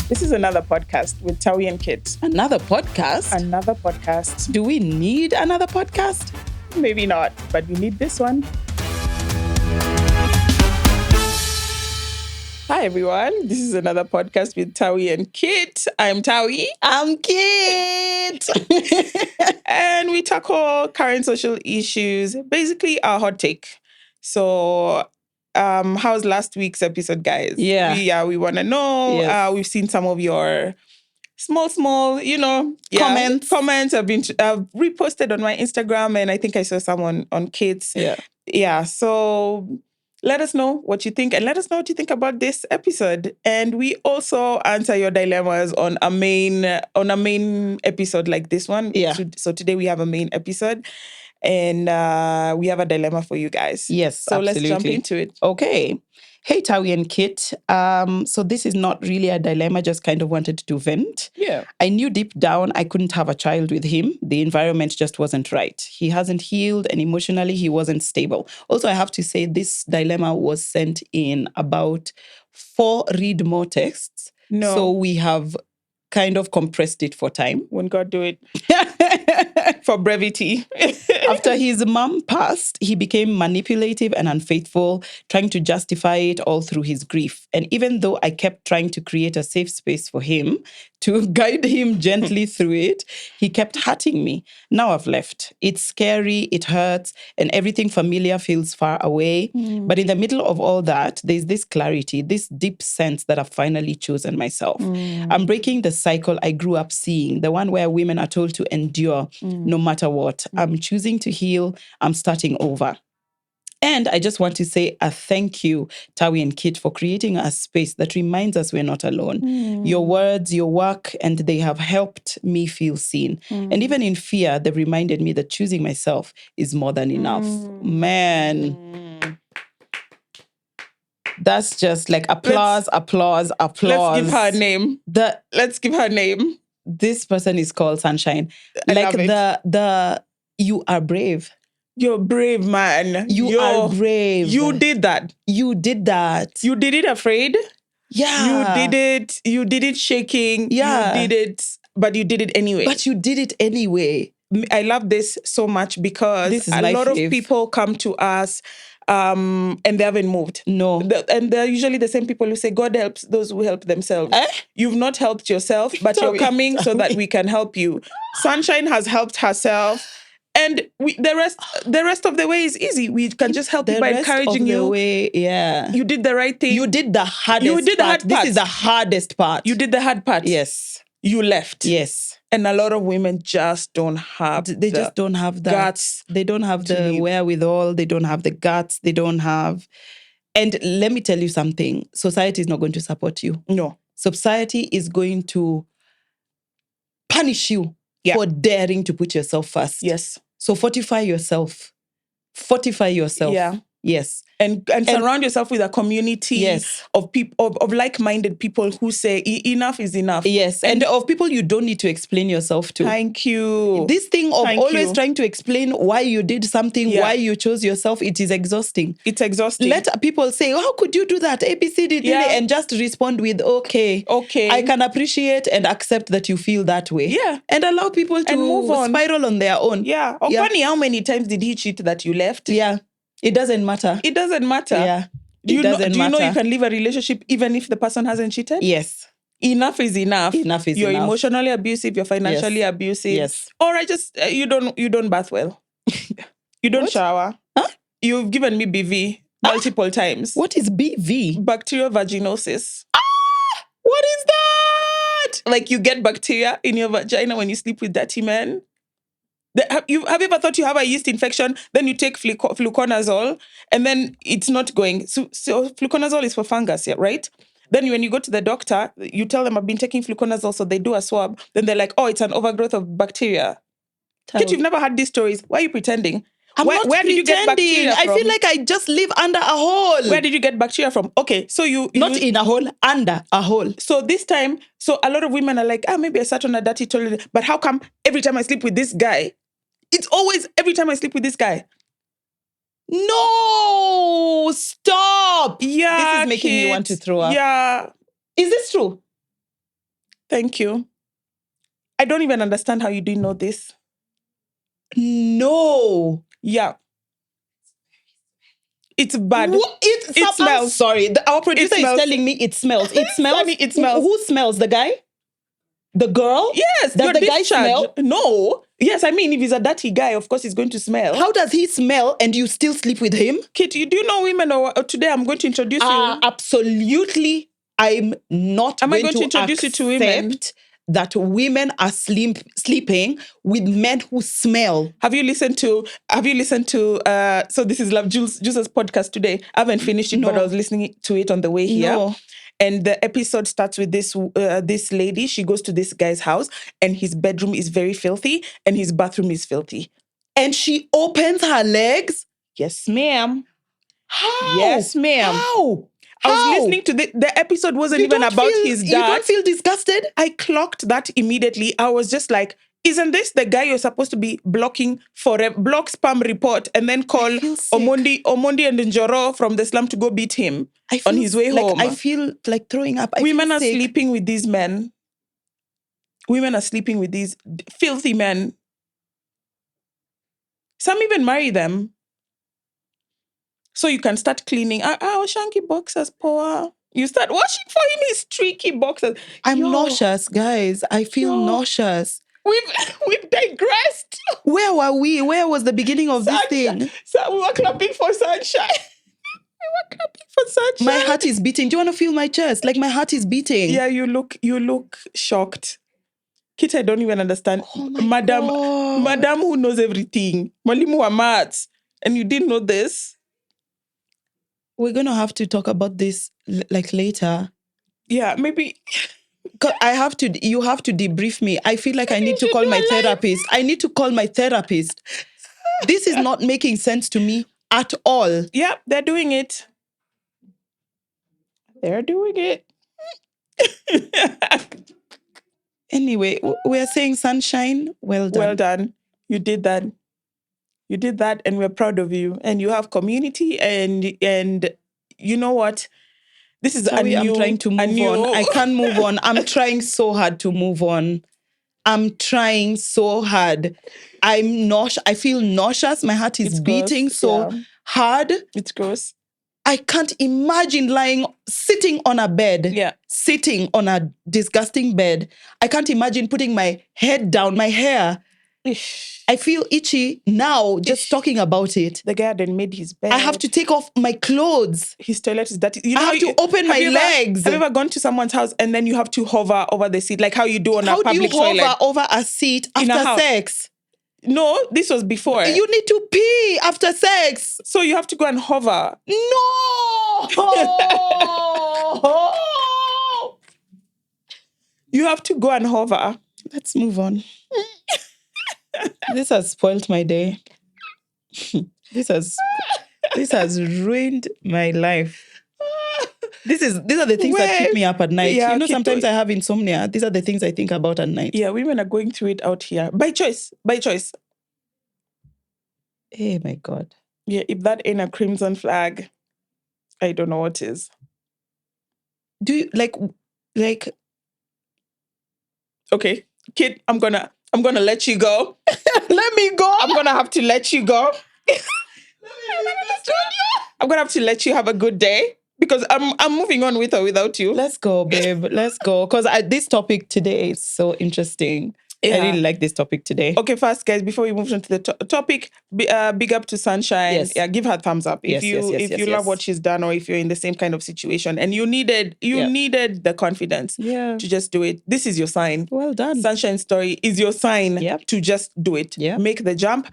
This is another podcast with Tawi and Kit. Another podcast? Another podcast. Do we need another podcast? Maybe not, but we need this one. Hi, everyone. This is another podcast with Tawi and Kit. I'm Tawi. I'm Kit. And we tackle current social issues, basically our hot take. So, how's last week's episode, guys? Yeah. We want to know. Yes. We've seen some of your small, Comments. Comments have been reposted on my Instagram, and I think I saw someone on Kit's. Yeah. So let us know what you think, and let us know what you think about this episode. And we also answer your dilemmas on a main episode like this one. Yeah. So today we have a main episode, and we have a dilemma for you guys. Yes, So absolutely. let's jump into it. Okay. Hey, Tawi and Kit. So this is not really a dilemma, just kind of wanted to vent. Yeah. I knew deep down I couldn't have a child with him. The environment just wasn't right. He hasn't healed, and emotionally he wasn't stable. Also, I have to say this dilemma was sent in about 4 read more texts. No. So we have kind of compressed it for time. When God do it. For brevity. After his mom passed, he became manipulative and unfaithful, trying to justify it all through his grief. And even though I kept trying to create a safe space for him, to guide him gently through it, he kept hurting me. Now I've left. It's scary, it hurts, and everything familiar feels far away. But in the middle of all that, there's this clarity, this deep sense that I've finally chosen myself. I'm breaking the cycle I grew up seeing, the one where women are told to endure no matter what. I'm choosing to heal. I'm starting over. And I just want to say a thank you, Tawi and Kit, for creating a space that reminds us we're not alone. Your words, your work, and they have helped me feel seen. And even in fear, they've reminded me that choosing myself is more than enough. Man. That's just like applause. Let's give her a name. Let's give her a name. This person is called Sunshine. I like love it. You are brave. You're brave, man. You are brave. You did that. You did that. You did it afraid. Yeah. You did it shaking. Yeah. You did it, but you did it anyway. But you did it anyway. I love this so much because a lot of people come to us and they haven't moved. No. And they're usually the same people who say, God helps those who help themselves. You've not helped yourself, but you're coming so that we can help you. Sunshine has helped herself. And the rest of the way is easy. We can just help you by encouraging you. You did the right thing. You did the hardest part. You did the hard part. This is the hardest part. You did the hard part. Yes. You left. Yes. And a lot of women just don't have just don't have the guts. They don't have the wherewithal. They don't have the guts. They don't have. And let me tell you something. Society is not going to support you. No. Society is going to punish you for daring to put yourself first. Yes. So fortify yourself. Yeah. Yes. And surround yourself with a community of people of like-minded people who say enough is enough. Yes. And of people you don't need to explain yourself to. Thank you. This thing of always trying to explain why you did something, why you chose yourself, it is exhausting. It's exhausting. Let people say, how could you do that? ABCD, and just respond with, okay. I can appreciate and accept that you feel that way. Yeah. And allow people to move on. Spiral on their own. Yeah. Funny, how many times did he cheat that you left? Yeah. It doesn't matter. It doesn't matter. Yeah. Do you know you can leave a relationship even if the person hasn't cheated? Yes. Enough is enough. Enough is you're enough. You're emotionally abusive. You're financially abusive. Yes. Or you don't bath well. You don't shower. Huh? You've given me BV multiple times. What is BV? Bacterial vaginosis. What is that? Like you get bacteria in your vagina when you sleep with dirty men. Have you ever thought you have a yeast infection? Then you take fluconazole and then it's not going. So fluconazole is for fungus, right? Then when you go to the doctor, you tell them I've been taking fluconazole, so they do a swab. Then they're like, oh, it's an overgrowth of bacteria. Kit, you've never had these stories. Why are you pretending? Where did you get bacteria from? I feel like I just live under a hole. Where did you get bacteria from? Okay, so Not in a hole, under a hole. So this time, a lot of women are like, maybe I sat on a dirty toilet. But how come every time I sleep with this guy, it's always every time I sleep with this guy? No, stop. Yeah. This is making me want to throw up. Yeah. Is this true? Thank you. I don't even understand how you didn't know this. No. Yeah. It's bad. What? It I'm smells. sorry. Our producer is smells. telling me it smells. It smells. Sunny, it smells. Who smells? The guy? The girl? Yes. Does your the guy discharge. smell? No. Yes, I mean, if he's a dirty guy, of course he's going to smell. How does he smell and you still sleep with him? Kate, do you know women? Or today I'm going to introduce you. Absolutely. I'm not Am I going going to introduce you to women? that women are sleeping with men who smell. Have you listened to so this is Love Juice's podcast today. I haven't finished it, but I was listening to it on the way here. No. And the episode starts with this lady. She goes to this guy's house and his bedroom is very filthy and his bathroom is filthy. And she opens her legs? Yes, ma'am. How? Yes, ma'am. How? I was listening to the episode wasn't You even don't about feel- his dad. You don't feel disgusted? I clocked that immediately. I was just like, isn't this the guy you're supposed to be blocking for a block spam report and then call feel sick. Omondi and Njoro from the slum to go beat him on his way home? I feel like throwing up. Women are sick. sleeping with these men. Women are sleeping with these filthy men. Some even marry them. So you can start cleaning. Shanky boxers, poor. You start washing for him his tricky boxers. I'm nauseous, guys. I feel nauseous. We've digressed. Where were we? Where was the beginning of this thing? So we were clapping for sunshine. My heart is beating. Do you want to feel my chest? Like my heart is beating. Yeah, you look shocked. Kit, I don't even understand. Oh my God. Madam who knows everything. Mwalimu wa maths. And you didn't know this? We're going to have to talk about this like later. Yeah, maybe. You have to debrief me. I feel like I need to call my therapist. I need to call my therapist. This is not making sense to me at all. Yeah, they're doing it. They're doing it. Anyway, we're saying sunshine. Well done. Well done. You did that. You did that, and we're proud of you. And you have community, and you know what? This is I'm trying to move on. I can't move on. I'm trying so hard to move on. I'm trying so hard. I feel nauseous. My heart is beating hard. It's gross. I can't imagine sitting on a bed. Yeah. Sitting on a disgusting bed. I can't imagine putting my head down, my hair. I feel itchy now just talking about it. The guy then made his bed. I have to take off my clothes. His toilet is dirty. I have to open my legs. Have you ever gone to someone's house and then you have to hover over the seat, like how you do on a public toilet? How do you hover over a seat after sex? No, this was before. You need to pee after sex. So you have to go and hover. No! You have to go and hover. Let's move on. This has spoiled my day. This has ruined my life. These are the things that keep me up at night. Yeah, sometimes I have insomnia. These are the things I think about at night. Yeah, women are going through it out here. By choice. By choice. Hey, my God. Yeah, if that ain't a crimson flag, I don't know what is. Do you like okay, kid, I'm gonna let you go. Let me go. I'm gonna have to let you go. I'm gonna have to let you have a good day because I'm moving on with or without you. Let's go, babe. Let's go. Because this topic today is so interesting. Yeah. I really like this topic today. Okay, first, guys, before we move on to the topic, big up to Sunshine. Yes. Yeah, give her a thumbs up if you love what she's done, or if you're in the same kind of situation and you needed the confidence to just do it. This is your sign. Well done. Sunshine's story is your sign to just do it. Yeah. Make the jump.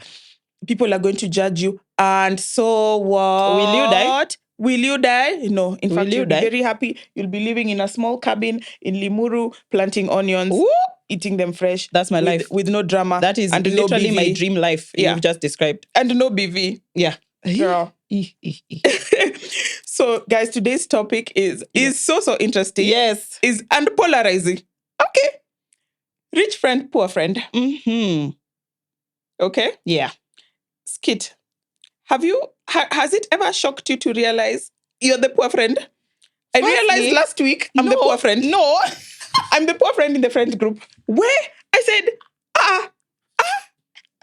People are going to judge you, and so what? Will you die? Will you die? No. In fact, you'll be die? very happy. You'll be living in a small cabin in Limuru, planting onions. Ooh. Eating them fresh. That's my life. With no drama. That is literally my dream life you've just described. And no BV. Yeah. Girl. So, guys, today's topic is so interesting. Yes. Is and polarizing. Okay. Rich friend, poor friend. Mm-hmm. Okay? Yeah. Skit. Has it ever shocked you to realize you're the poor friend? I realized last week I'm the poor friend. No. I'm the poor friend in the friend group. Where? I said,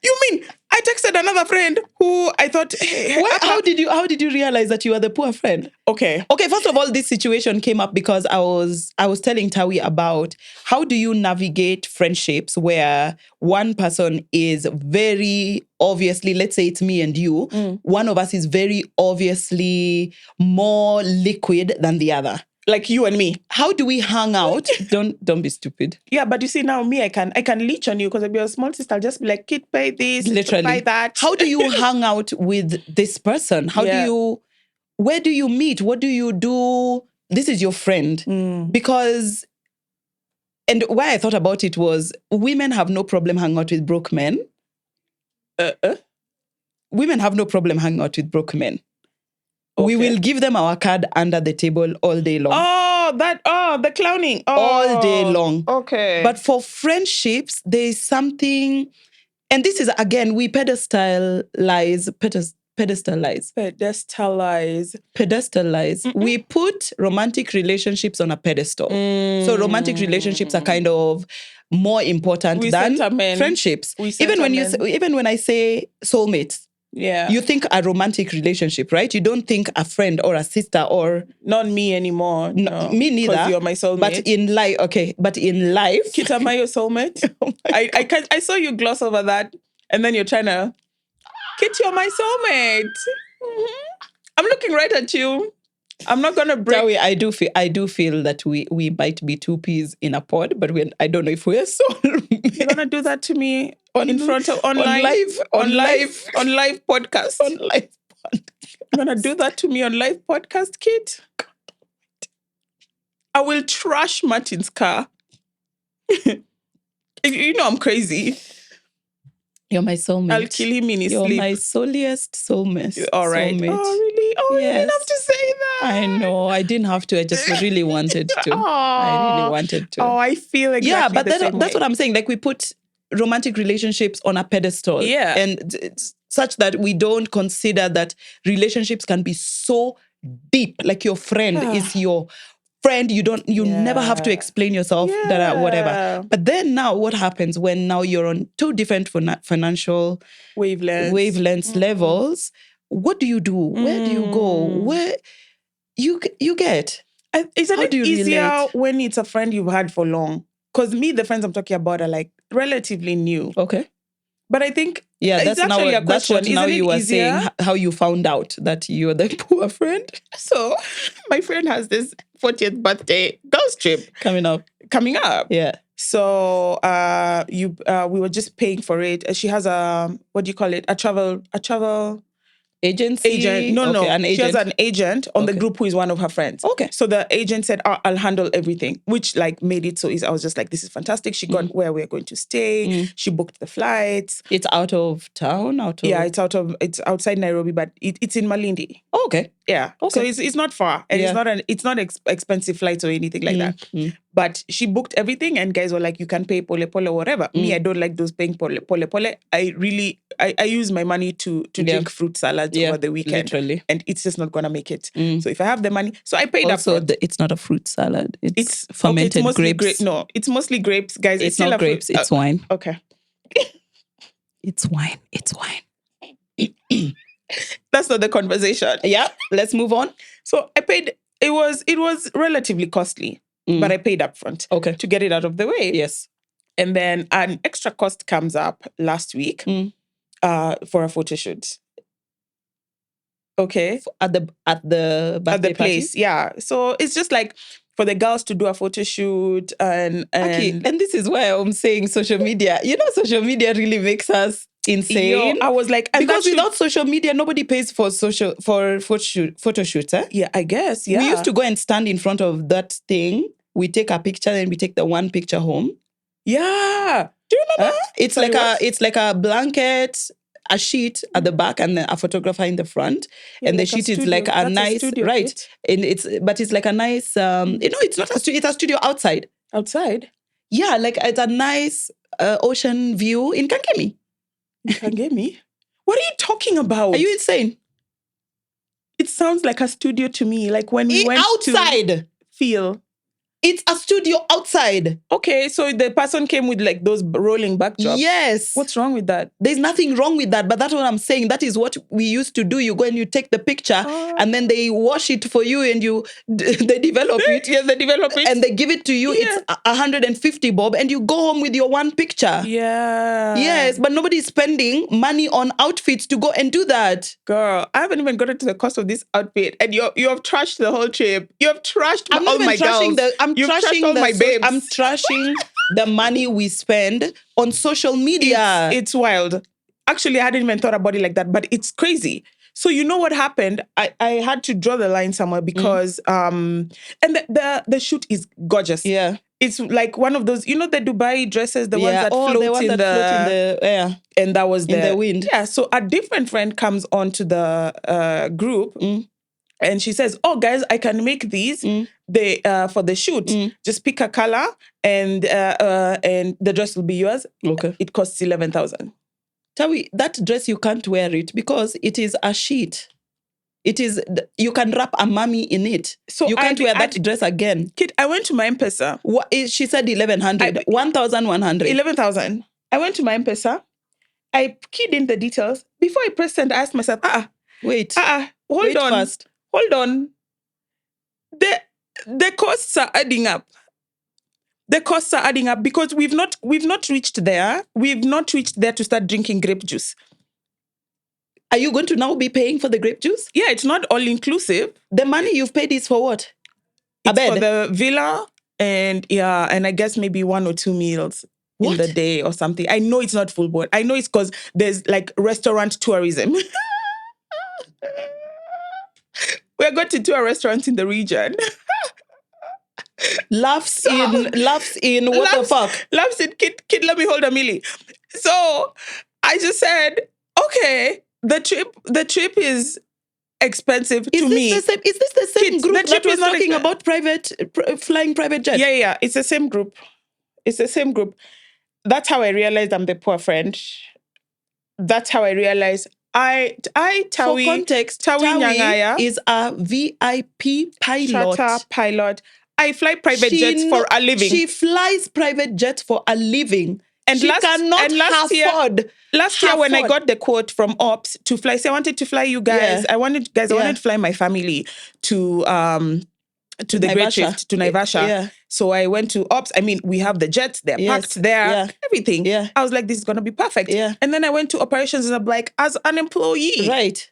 you mean I texted another friend who I thought, hey, How did you realize that you were the poor friend? Okay. Okay, first of all, this situation came up because I was telling Tawi about how do you navigate friendships where one person is very obviously, let's say it's me and you, one of us is very obviously more liquid than the other. Like you and me. How do we hang out? Don't be stupid. Yeah, but you see now me, I can leech on you because I'll be a small sister. I'll just be like, kid, pay this, Literally. buy that. How do you hang out with this person? Where do you meet? What do you do? This is your friend. Because, and why I thought about it was women have no problem hanging out with broke men. Women have no problem hanging out with broke men. Okay. We will give them our card under the table all day long. The clowning. All day long. Okay. But for friendships, there is something, and this is, again, we pedestalize. We put romantic relationships on a pedestal. So romantic relationships are kind of more important than friendships. Even when I say soulmates, you think a romantic relationship, right? You don't think a friend or a sister or... Not me anymore. No. Me neither. Because you're my soulmate. But in life... Kit, am I your soulmate? Oh I saw you gloss over that, and then you're trying to... Kit, you're my soulmate. Mm-hmm. I'm looking right at you. I'm not gonna break. Tawi, I do feel that we might be two peas in a pod, but I don't know if we're soulmates. You're gonna do that to me on live podcast. On live podcast. You're gonna do that to me on live podcast, Kit. I will trash Martin's car. You know I'm crazy. You're my soulmate. I'll kill him in his sleep. You're my souliest soulmate. All right. Soulmate. Oh, really? Oh, yes. You didn't have to say that. I know. I didn't have to. I just really wanted to. I really wanted to. Oh, I feel exactly that's what I'm saying. Like, we put romantic relationships on a pedestal. Yeah. And it's such that we don't consider that relationships can be so deep. Like, your friend is your friend. You never have to explain yourself, whatever. But then now what happens when now you're on two different financial wavelengths levels? What do you do? Where do you go? Where you get? Isn't it easier when it's a friend you've had for long? Because the friends I'm talking about are like relatively new. Okay. But I think that's what now you were saying, how you found out that you're the poor friend. So my friend has this 40th birthday girls trip coming up. Yeah. So we were just paying for it. She has a travel agency? Agent. No. An agent. She has an agent on the group who is one of her friends. Okay. So the agent said, I'll handle everything, which like made it so easy. I was just like, this is fantastic. She got where we're going to stay. She booked the flights. It's out of town? Yeah, it's outside Nairobi, but it's in Malindi. Oh, okay. Yeah. Okay. So it's not far. And it's not expensive flights or anything like that. But she booked everything and guys were like, you can pay pole or whatever. Me, I don't like those paying pole. I use my money to drink fruit salads over the weekend. Literally. And it's just not going to make it. So if I have the money, so I paid up. Also, it's not a fruit salad. It's fermented grapes. No, it's mostly grapes, guys. It's not grapes. It's wine. Okay. It's wine. It's wine. That's not the conversation. Yeah. Let's move on. So I paid. It was relatively costly, but I paid up front. Okay. To get it out of the way. Yes. And then an extra cost comes up last week for a photo shoot. Okay. At the place, yeah. So it's just like for the girls to do a photo shoot and this is why I'm saying social media. You know, social media really makes us insane. I was like, because without social media, nobody pays for photo shoots. Yeah, I guess. Yeah. We used to go and stand in front of that thing. We take a picture and we take the one picture home. Yeah. Do you remember? It's like a blanket, a sheet at the back, and a photographer in the front. Yeah, and the sheet is like a nice, right? And it's like a nice. It's not a studio. It's a studio outside. Outside. Yeah, like it's a nice ocean view in Kangemi. Kangemi? What are you talking about? Are you insane? It sounds like a studio to me. Like when we went outside. To feel. It's a studio outside. Okay, so the person came with like those rolling backdrops. Yes. What's wrong with that? There's nothing wrong with that, but that's what I'm saying. That is what we used to do. You go and you take the picture, and then they wash it for you, and they develop it. Yes, they develop it. And they give it to you. Yeah. It's 150 bob, and you go home with your one picture. Yeah. Yes, but nobody's spending money on outfits to go and do that. Girl, I haven't even got into the cost of this outfit, and you have trashed the whole trip. You have trashed I'm not all even my trashing girls. You've trashed all my babes. I'm trashing the money we spend on social media. It's wild. Actually, I hadn't even thought about it like that, but it's crazy. So you know what happened? I had to draw the line somewhere because and the shoot is gorgeous. Yeah. It's like one of those, you know, the Dubai dresses, the ones that float the ones in that float in the air. And that was in the wind. Yeah. So a different friend comes onto the group and she says, "Oh, guys, I can make these. They for the shoot. Just pick a color and the dress will be yours." Okay. It costs 11,000. Tawi, that dress you can't wear it because it is a sheet. It is, you can wrap a mummy in it. So you can't wear that dress again. Kid, I went to my M-Pesa. She said 1,100. 1,100. 11,000. I went to my M-Pesa. I keyed in the details. Before I pressed send, I asked myself, wait. Hold on. First. Hold on. The costs are adding up. The costs are adding up because we've not reached there. We've not reached there to start drinking grape juice. Are you going to now be paying for the grape juice? Yeah, it's not all inclusive. The money you've paid is for what? It's for the villa and I guess maybe 1 or 2 meals in the day or something. I know it's not full board. I know it's because there's like restaurant tourism. We're going to tour restaurants in the region. Laughs in what the fuck? Laughs in kid, let me hold a milli. So I just said, okay, the trip is expensive to me. Is this the same group that was talking about flying private jets? Yeah, it's the same group. It's the same group. That's how I realized I'm the poor friend. That's how I realized Tawi. For context, Tawi is a VIP pilot. I fly private jets for a living. She flies private jets for a living. And she cannot afford. Last year when I got the quote from Ops to fly, I wanted to fly you guys. I wanted to fly my family to the Great Shift, to Naivasha. Yeah. So I went to Ops. I mean, we have the jets, they're packed there, everything. Yeah. I was like, this is going to be perfect. Yeah. And then I went to operations and I'm like, as an employee. Right.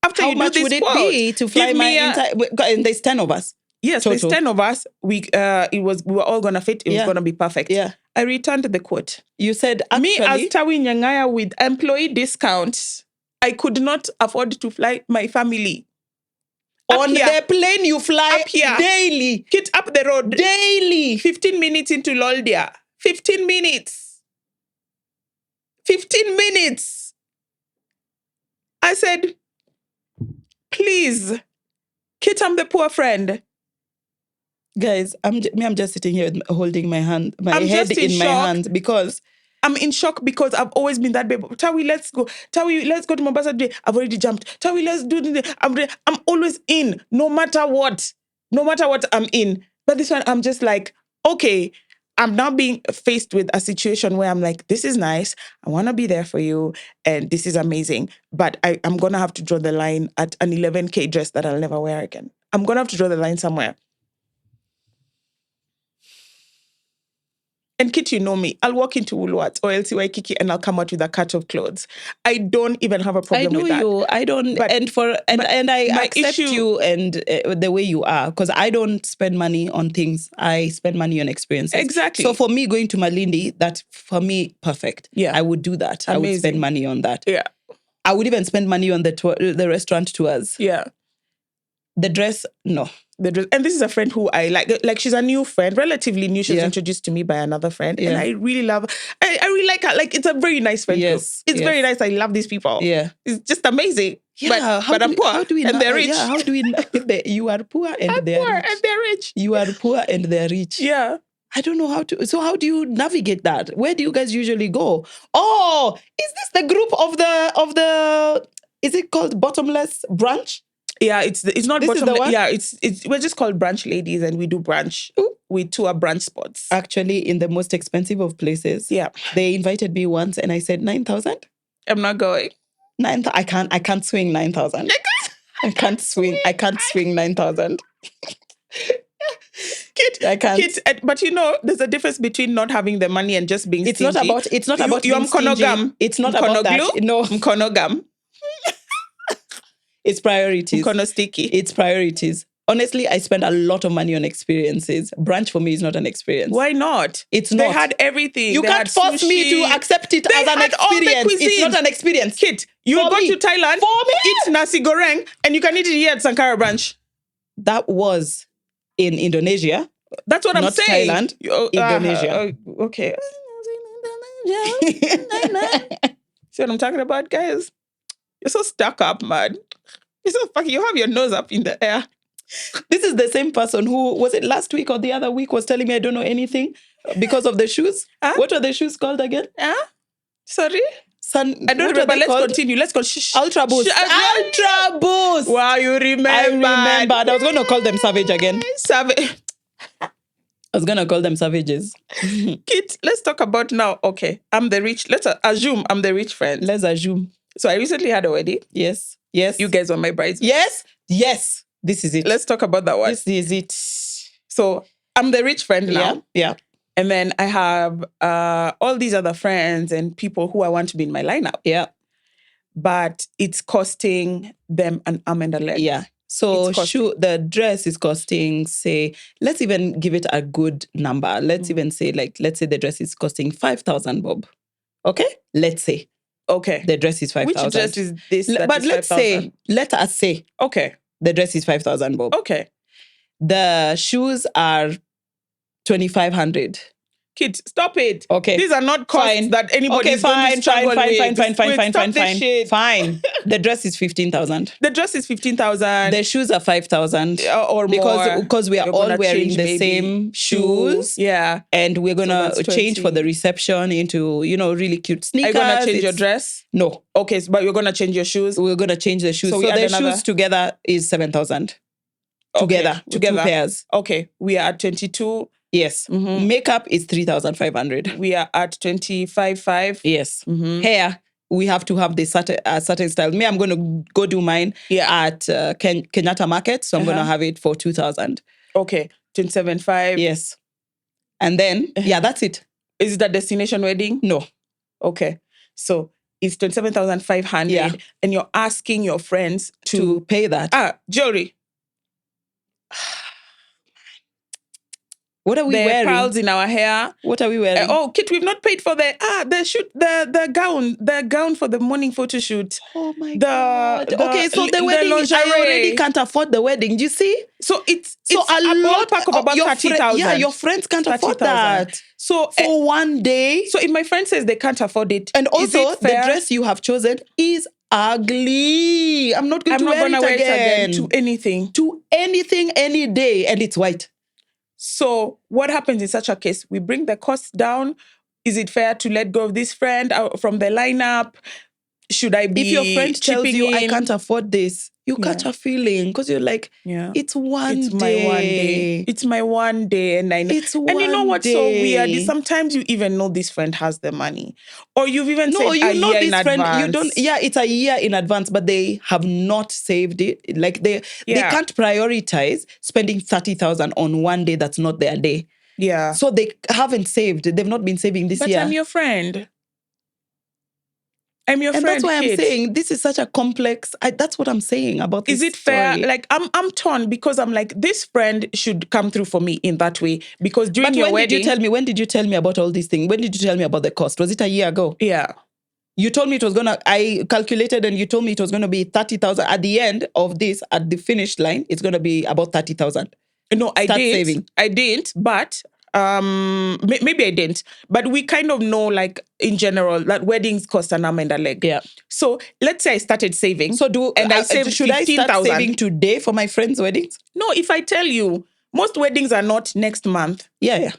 After how you much do this would it be to fly my entire... And there's 10 of us. Yes, total. There's 10 of us. We were all going to fit. It was going to be perfect. Yeah. I returned the quote. You said, actually... Me as Tawi Nyangaya with employee discounts, I could not afford to fly my family. On the plane you fly daily. Get up the road. Daily. 15 minutes into Loldia. 15 minutes. 15 minutes. I said, please, Kit, I'm the poor friend. Guys, I'm just sitting here holding my hand, my head in my hand because... I'm in shock because I've always been that babe. Tawi, let's go. Tawi, let's go to Mombasa today. I've already jumped. Tawi, let's do this. I'm always in, no matter what. No matter what, I'm in. But this one, I'm just like, okay, I'm now being faced with a situation where I'm like, this is nice. I want to be there for you. And this is amazing. But I'm going to have to draw the line at an 11K dress that I'll never wear again. I'm going to have to draw the line somewhere. And Kit, you know me. I'll walk into Woolworths or LC Waikiki and I'll come out with a cut of clothes. I don't even have a problem with that. I know you. I don't. But, and I accept you and the way you are because I don't spend money on things. I spend money on experiences. Exactly. So for me, going to Malindi, that's for me perfect. Yeah, I would do that. Amazing. I would spend money on that. Yeah. I would even spend money on the restaurant tours. Yeah. The dress, no. And this is a friend who I like. Like she's a new friend, relatively new. She was introduced to me by another friend, and I really love. I really like her. Like it's a very nice friend group. It's very nice. I love these people. Yeah, it's just amazing. Yeah, but I'm poor and they're rich. Yeah, how do we? You are poor and they're rich. And they're rich. You are poor and they're rich. Yeah. I don't know how to. So how do you navigate that? Where do you guys usually go? Oh, is this the group of the? Is it called Bottomless Brunch? Yeah, it's not bottom. Yeah, it's we're just called brunch ladies and we do brunch. we tour brunch spots. Actually, in the most expensive of places. Yeah. They invited me once and I said 9,000. I'm not going. I can't swing 9,000. I can't swing 9,000. I can't. But there's a difference between not having the money and just being It's stingy. not about you're being stingy. It's not about that. No. Mkonogam. It's priorities. Mkono sticky. It's priorities. Honestly, I spend a lot of money on experiences. Brunch for me is not an experience. Why not? It's They not. had everything. You They can't had force me sushi. to accept it They as an had all the experience. It's cuisines. not an experience. Kid, you For go me. to Thailand, For me. eat nasi goreng, and you can eat it here at Sankara Branch. That was in Indonesia. That's what I'm Not saying. Thailand, Indonesia. Okay. See what I'm talking about, guys? You're so stuck up, man. You're so fucking. You have your nose up in the air. This is the same person who, was it last week or the other week, was telling me I don't know anything because of the shoes. Huh? What are the shoes called again? Sorry? I don't what are remember. they Let's called? continue. Let's go. Shh. Ultra Boost. Ultra Boost. Wow, you remember. I remembered. I was going to call them Savage again. Savage. I was going to call them Savages. Kit, let's talk about now. Okay, I'm the rich. Let's assume I'm the rich friend. Let's assume. So I recently had a wedding. Yes. You guys were my bridesmaids. Yes. This is it. Let's talk about that one. This is it. So I'm the rich friend now. Yeah. And then I have all these other friends and people who I want to be in my lineup. Yeah. But it's costing them an arm and a leg. Yeah. So the dress is costing, say, let's even give it a good number. Let's even say, let's say the dress is costing 5,000 bob. Okay? Let's say. Okay. The dress is 5,000. Which dress is this? But let us say. Okay. The dress is 5,000 bob. Okay. The shoes are 2,500. Kid, stop it. Okay. These are not costs that anybody is going to struggle with. Fine. The dress is 15,000. The dress is 15,000. The shoes are 5,000 or more. Because we are all wearing the same shoes. Yeah. And we're going to change for the reception into, really cute sneakers. Are you going to change your dress? No. Okay, but you're going to change your shoes? We're going to change the shoes. So the shoes together is 7,000. Together. Two pairs. Okay. We are at 22. Yes. Mm-hmm. Makeup is 3,500. We are at 25,500. Yes. Mm-hmm. Hair, we have to have the certain style. Me, I'm going to go do mine at Kenyatta Market. So I'm going to have it for 2,000. Okay. 27,500. Yes. And then, that's it. Is it a destination wedding? No. Okay. So it's 27,500. Yeah. And you're asking your friends to pay that. Jewelry. What are we wearing? The pearls in our hair. What are we wearing? Kit, we've not paid for the gown for the morning photo shoot. Oh my God. Okay, so the wedding, I already can't afford the wedding. Do you see? So it's a ballpark of about 30,000. Yeah, your friends can't afford that. So for one day. So if my friend says they can't afford it, and also the dress you have chosen is ugly. I'm not going to wear it again. To anything. To anything, any day, and it's white. So what happens in such a case? We bring the costs down. Is it fair to let go of this friend from the lineup? Should I be if your friend tells you, I can't afford this, you catch a feeling because you're like, it's one day. It's my one day. And you know what's so weird is sometimes you even know this friend has the money. Or you've even said a year in advance. It's a year in advance, but they have not saved it. Like they can't prioritize spending 30,000 on one day that's not their day. Yeah. So they haven't saved. They've not been saving this year. But I'm your friend. I'm your friend. And that's why I'm saying this is such a complex. That's what I'm saying about this. Is it fair? Like I'm torn because I'm like, this friend should come through for me in that way. Because during your wedding, when did you tell me about all these things? When did you tell me about the cost? Was it a year ago? Yeah. You told me it was I calculated and you told me it was gonna be 30,000 at the end of this. At the finish line, it's gonna be about 30,000. No, I didn't, but. Maybe I didn't, but we kind of know, like in general, that weddings cost an arm and a leg. Yeah. So let's say I started saving. I saved 15,000. I start saving today for my friends' weddings? No, if I tell you, most weddings are not next month. Yeah.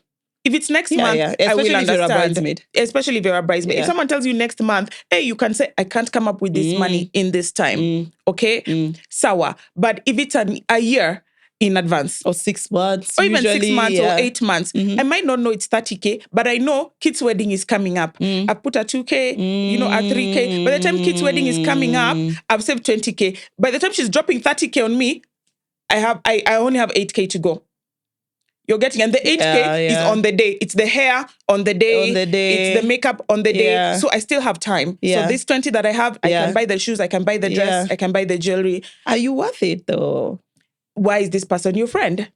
If it's next month, especially I will understand. If you're a bridesmaid. Especially if you're a bridesmaid. If someone tells you next month, hey, you can say, I can't come up with this money in this time. Okay? Sawa. But if it's a year, in advance. Or 6 months. Or even 6 usually, months yeah. or 8 months. I might not know it's 30K, but I know kids' wedding is coming up. I put a 2K, a 3K. By the time kids' wedding is coming up, I've saved 20K. By the time she's dropping 30K on me, I only have 8K to go. You're getting, and the 8K is on the day. It's the hair on the day. It's the makeup on the day. So I still have time. So this 20 that I have, I can buy the shoes, I can buy the dress, I can buy the jewelry. Are you worth it though? Why is this person your friend?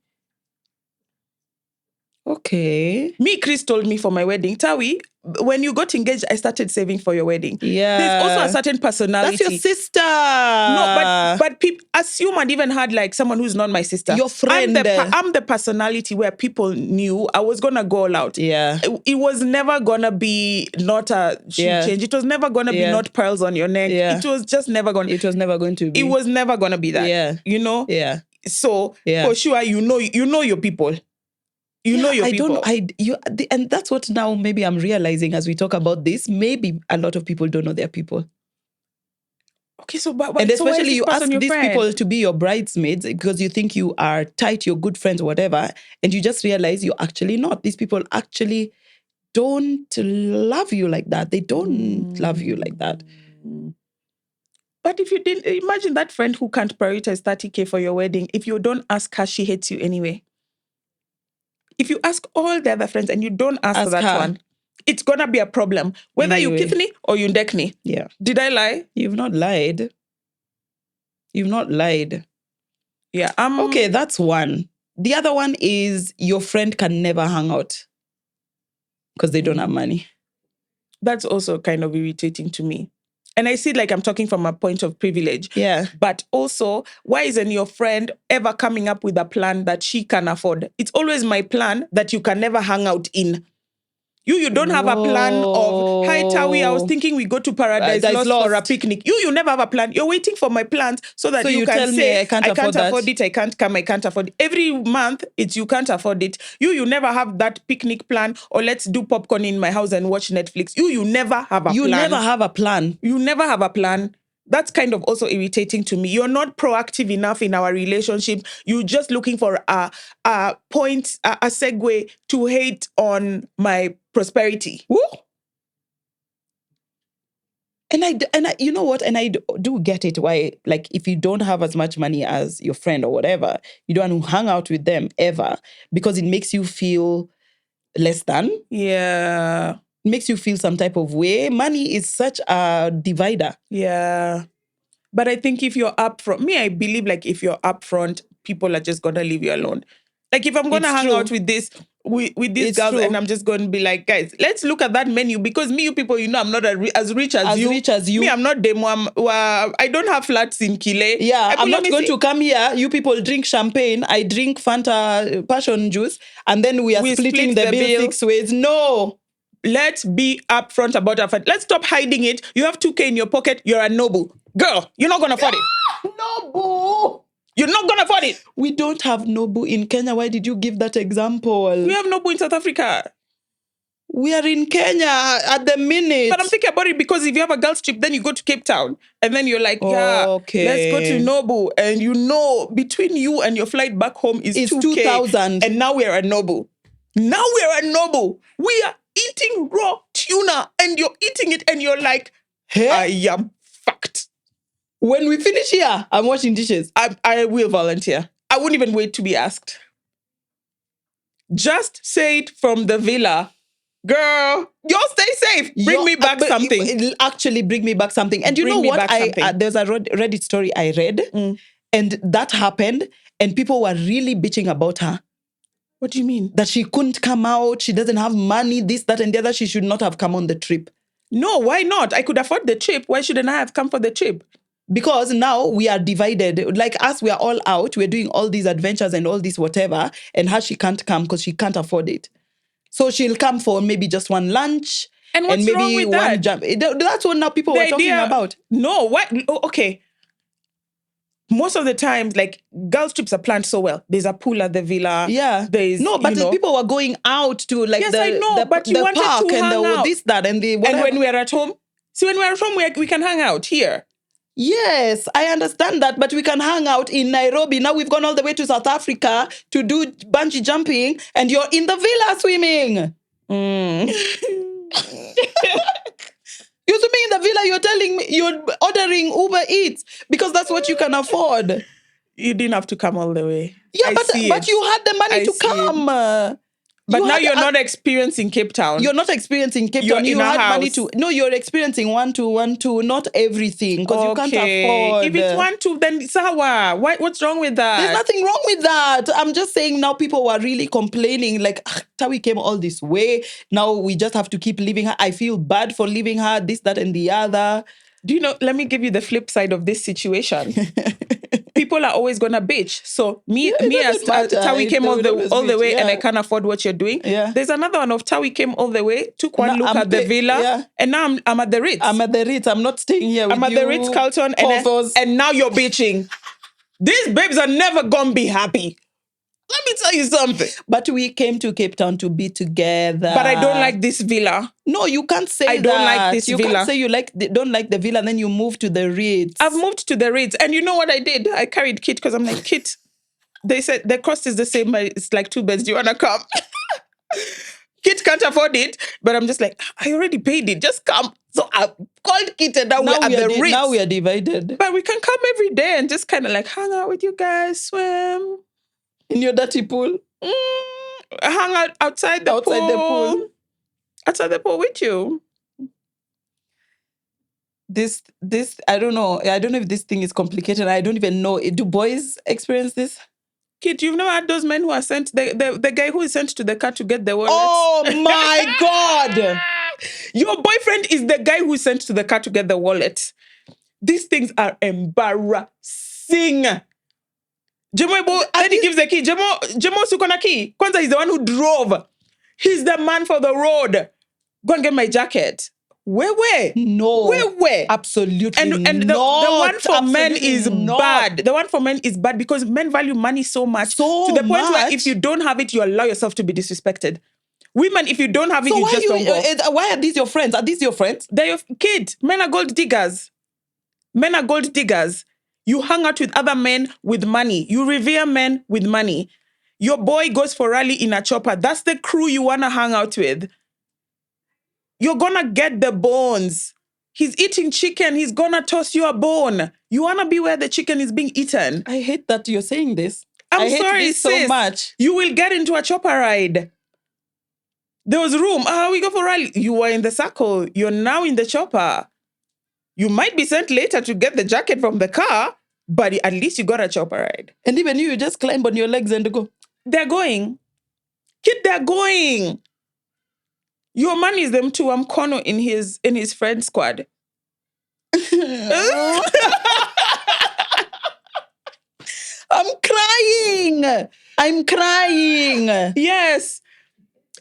Okay. Me, Chris told me for my wedding, Tawi, when you got engaged, I started saving for your wedding. Yeah. There's also a certain personality. That's your sister. No, but people assume I'd even had like someone who's not my sister. Your friend. I'm the personality where people knew I was gonna go all out. Yeah. It was never gonna be not a change. It was never gonna be not pearls on your neck. Yeah. It was just never gonna. It was never going to be. It was never gonna be that. Yeah. You know. Yeah. So for sure, you know your people. You know your people. And that's what now maybe I'm realizing as we talk about this. Maybe a lot of people don't know their people. Okay, but and especially so you ask these friend? people to be your bridesmaids because you think you are tight, you're good friends, whatever, and you just realize you're actually not. These people actually don't love you like that. They don't love you like that. But if you didn't, imagine that friend who can't prioritize 30K for your wedding. If you don't ask her, she hates you anyway. If you ask all the other friends and you don't ask for that one, it's going to be a problem. Whether you kithni or you ndekni. Yeah. Did I lie? You've not lied. You've not lied. Yeah. Okay, that's one. The other one is your friend can never hang out because they don't have money. That's also kind of irritating to me. And I see like I'm talking from a point of privilege. Yeah. But also, why isn't your friend ever coming up with a plan that she can afford? It's always my plan that you can never hang out in. You don't have a plan of, hi, Tawi, I was thinking we go to Paradise Lost for a picnic. You never have a plan. You're waiting for my plans so that you can tell say, me I can't afford it, I can't come, I can't afford it. Every month, it's you can't afford it. You never have that picnic plan or let's do popcorn in my house and watch Netflix. You never have a plan. You never have a plan. You never have a plan. That's kind of also irritating to me. You're not proactive enough in our relationship. You're just looking for a point, a segue to hate on my prosperity. Woo! And I, you know what? And I do get it. Why, like, if you don't have as much money as your friend or whatever, you don't want to hang out with them ever because it makes you feel less than. Yeah. Makes you feel some type of way. Money is such a divider. Yeah. But I think if you're upfront, I believe like if you're upfront, people are just going to leave you alone. Like if I'm going to hang out with these girls and I'm just going to be like, guys, let's look at that menu because you people, I'm not as rich as you. Me, I'm not demo. I don't have flats in Kile. Yeah, I'm not going to come here. You people drink champagne. I drink Fanta passion juice. And then we are splitting the bill 6 ways. No. Let's be upfront about our friend. Let's stop hiding it. You have 2K in your pocket. You're a noble. Girl, you're not going to afford it. Nobu. You're not going to afford it. We don't have Nobu in Kenya. Why did you give that example? We have Nobu in South Africa. We are in Kenya at the minute. But I'm thinking about it because if you have a girls trip, then you go to Cape Town. And then you're like, let's go to Nobu. And between you and your flight back home is 2K. 2,000. And now we're at Nobu. We are eating raw tuna and you're eating it and you're like, I am fucked. When we finish here, I'm washing dishes. I will volunteer. I wouldn't even wait to be asked. Just say it from the villa. Girl, y'all stay safe. Bring me back something. It'll actually bring me back something. And you know what? There's a Reddit story I read and that happened and people were really bitching about her. What do you mean? That she couldn't come out. She doesn't have money, this, that, and the other. She should not have come on the trip. No, why not? I could afford the trip. Why shouldn't I have come for the trip? Because now we are divided. Like us, we are all out. We're doing all these adventures and all this whatever. And her, she can't come because she can't afford it. So she'll come for maybe just one lunch. And what's maybe wrong with one that? jump. That's what now people were talking about. No, what? Okay. Most of the time, like, girls' trips are planned so well. There's a pool at the villa. Yeah. People were going out to like but you wanted park to and hang out. this, that, and the whatever. And when we're at home, we can hang out here. Yes, I understand that, but we can hang out in Nairobi. Now we've gone all the way to South Africa to do bungee jumping, and you're in the villa swimming. You're swimming in the villa, you're telling me you're ordering Uber Eats because that's what you can afford. You didn't have to come all the way. Yeah, but you had the money to come. But now you're not experiencing Cape Town. You're not experiencing Cape Town. You had money to. No, you're experiencing 1, 2, 1, 2, not everything, because you can't afford. If it's 1, 2, then sawa. What's wrong with that? There's nothing wrong with that. I'm just saying now people were really complaining, like, Tawi came all this way. Now we just have to keep leaving her. I feel bad for leaving her, this, that, and the other. Do you know, let me give you the flip side of this situation. People are always gonna bitch. So as Tawi came all the way, and I can't afford what you're doing. Yeah. There's another one of Tawi came all the way, took one look at the villa, and now I'm at the Ritz. I'm at the Ritz. I'm not staying here with you. I'm at the Ritz Carlton, and now you're bitching. These babes are never gonna be happy. Let me tell you something. But we came to Cape Town to be together. But I don't like this villa. No, you can't say that. I don't like this villa. You can't say you don't like the villa, and then you move to the Ritz. I've moved to the Ritz. And you know what I did? I carried Kit because I'm like, Kit, they said the cost is the same, but it's like 2 beds. Do you want to come? Kit can't afford it. But I'm just like, I already paid it. Just come. So I called Kit, and now we're at the Ritz. Now we are divided. But we can come every day and just kind of like hang out with you guys, swim. In your dirty pool? Hang out outside the pool. Outside the pool with you. This, I don't know. I don't know if this thing is complicated. I don't even know. Do boys experience this? Kid, you've never had those men who are sent, the guy who is sent to the car to get the wallet. Oh my God. Your boyfriend is the guy who is sent to the car to get the wallet. These things are embarrassing. Jemo, then he gives the key. Jemo sukona key. Kwanza, he's the one who drove. He's the man for the road. Go and get my jacket. Where? No. Where? Absolutely and the one for men is bad. The one for men is bad because men value money so much. To the point where if you don't have it, you allow yourself to be disrespected. Women, if you don't have it, you just don't go. Why are these your friends? Are these your friends? They're your kid. Men are gold diggers. Men are gold diggers. You hang out with other men with money. You revere men with money. Your boy goes for rally in a chopper. That's the crew you want to hang out with. You're going to get the bones. He's eating chicken. He's going to toss you a bone. You want to be where the chicken is being eaten. I hate that you're saying this. I hate sorry, this sis. So much. You will get into a chopper ride. There was room. We go for rally. You were in the circle. You're now in the chopper. You might be sent later to get the jacket from the car, but at least you got a chopper ride. And even you just climb on your legs and go. They're going. Kid, they're going. Your man is them too. I'm Kono in his friend squad. I'm crying. Yes.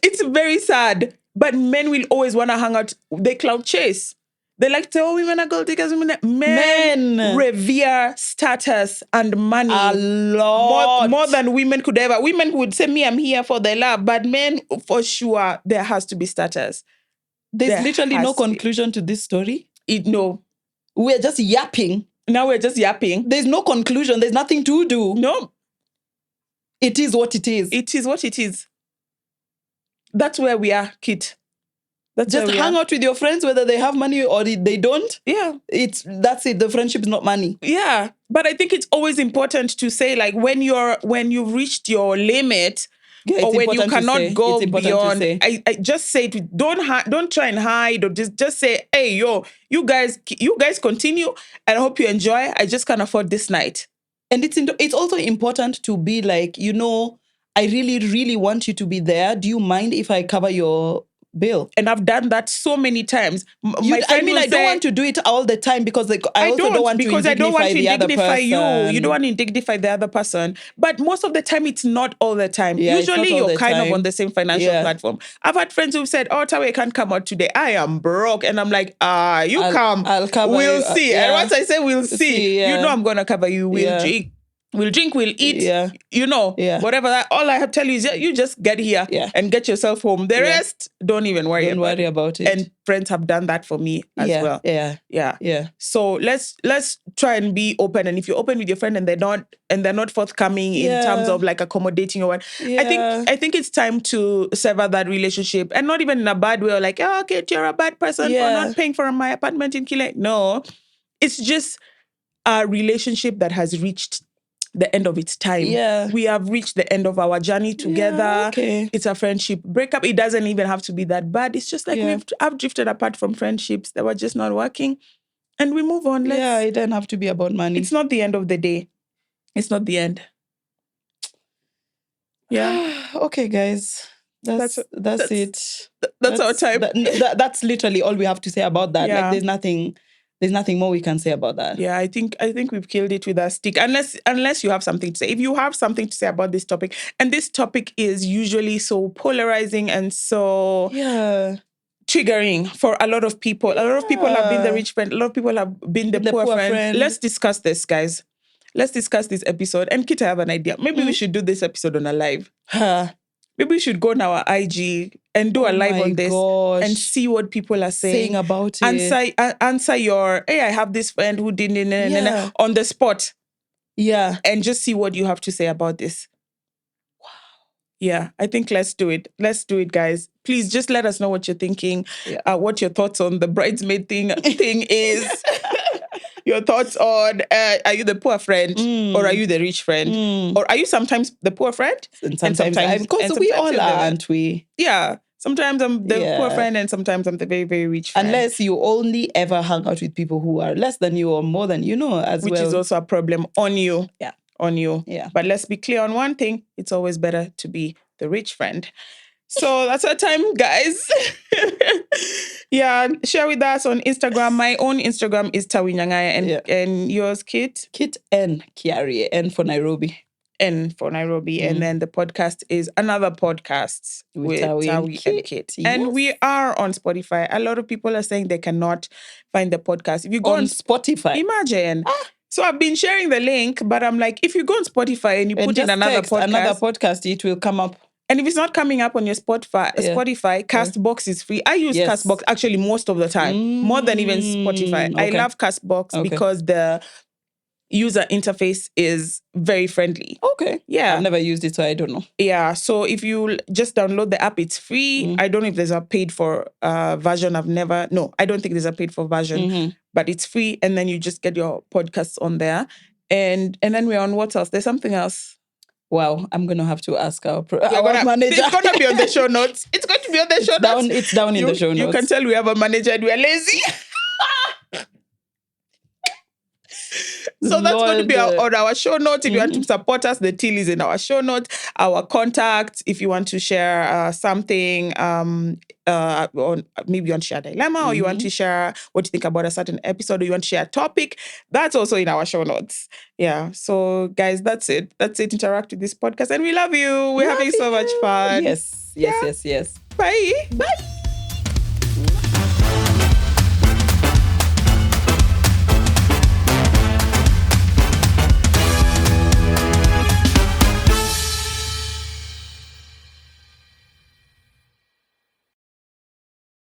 It's very sad. But men will always want to hang out. They cloud chase. They like to say, women are gold diggers. Men revere status and money. A lot. More than women could ever. Women would say, me, I'm here for the love. But men, for sure, there has to be status. There's literally no conclusion to this story. No. We're just yapping. Now we're just yapping. There's no conclusion. There's nothing to do. No. It is what it is. It is what it is. That's where we are, Kit. Just hang out with your friends, whether they have money or they don't. Yeah. That's it. The friendship is not money. Yeah. But I think it's always important to say, like, when you've reached your limit, or when you cannot go beyond, I just say don't try and hide, or just say, hey, you guys continue, and I hope you enjoy. I just can't afford this night. And it's also important to be like, I really, really want you to be there. Do you mind if I cover your bill? And I've done that so many times. I don't want to do it all the time because I don't want to indignify you. You don't want to indignify the other person. But most of the time, it's not all the time. Yeah, usually, you're kind of on the same financial platform. I've had friends who've said, "Oh, Tawe, I can't come out today. I am broke," and I'm like, come. I'll cover we'll you. see. And once I say we'll see, yeah. I'm gonna cover you. We'll drink. We'll drink, we'll eat, Yeah. Yeah. whatever. All I have to tell you is you just get here and get yourself home. The rest, don't even worry about it. And friends have done that for me as well. Yeah. So let's try and be open. And if you're open with your friend and they're not forthcoming in terms of like accommodating or what, I think it's time to sever that relationship, and not even in a bad way or like, oh, okay, you're a bad person for not paying for my apartment in Kile. No, it's just a relationship that has reached the end of its time. We have reached the end of our journey together. It's a friendship breakup. It doesn't even have to be that bad. It's just like I've drifted apart from friendships that were just not working, and we move on. It doesn't have to be about money. It's not the end of the day. It's not the end. Yeah. Okay, guys. That's it. That's our time. That's literally all we have to say about that. Yeah. Like there's nothing more we can say about that. Yeah, I think we've killed it with our stick. Unless you have something to say. If you have something to say about this topic, and this topic is usually so polarizing and so triggering for a lot of people. A lot of people have been the rich friend. A lot of people have been the poor friend. Let's discuss this, guys. Let's discuss this episode. And Kita, I have an idea. Maybe we should do this episode on a live. Maybe we should go on our IG and do a live on this and see what people are saying about it. Answer your, hey, I have this friend who didn't on the spot. Yeah. And just see what you have to say about this. Wow. Yeah, I think let's do it. Let's do it, guys. Please just let us know what you're thinking, what your thoughts on the bridesmaid thing is. Your thoughts on, are you the poor friend or are you the rich friend? Or are you sometimes the poor friend? And sometimes because we all are, aren't we? Yeah. Sometimes I'm the poor friend and sometimes I'm the very, very rich friend. Unless you only ever hang out with people who are less than you or more than you know as Which is also a problem on you. Yeah. On you. Yeah. But let's be clear on one thing. It's always better to be the rich friend. So that's our time, guys. Yeah, share with us on Instagram. My own Instagram is Tawinyangaya and yours, Kit? Kit N. Kiari, N for Nairobi. N for Nairobi. And then the podcast is Another Podcast with Tawi and Kit. Yes. And we are on Spotify. A lot of people are saying they cannot find the podcast. If you go on Spotify, imagine. So I've been sharing the link, but I'm like, if you go on Spotify and you put in another podcast, it will come up. And if it's not coming up on your Spotify, Castbox is free. I use Castbox actually most of the time, more than even Spotify. Okay. I love Castbox because the user interface is very friendly. Okay. Yeah. I've never used it, so I don't know. Yeah. So if you just download the app, it's free. I don't know if there's a paid for version. I don't think there's a paid for version, but it's free. And then you just get your podcasts on there. And then we're on what else? There's something else. Wow, I'm going to have to ask our It's manager. going to be on the show notes. It's going to be on the show notes. It's down in the show notes. You can tell we have a manager and we are lazy. So that's going to be on our show notes. If you want to support us, the till is in our show notes. Our contact, if you want to share something, or maybe you want to share a dilemma, or you want to share what you think about a certain episode, or you want to share a topic, that's also in our show notes. Yeah. So guys, that's it. Interact with this podcast. And we love you. We're having so much fun. Yes. Bye. Bye.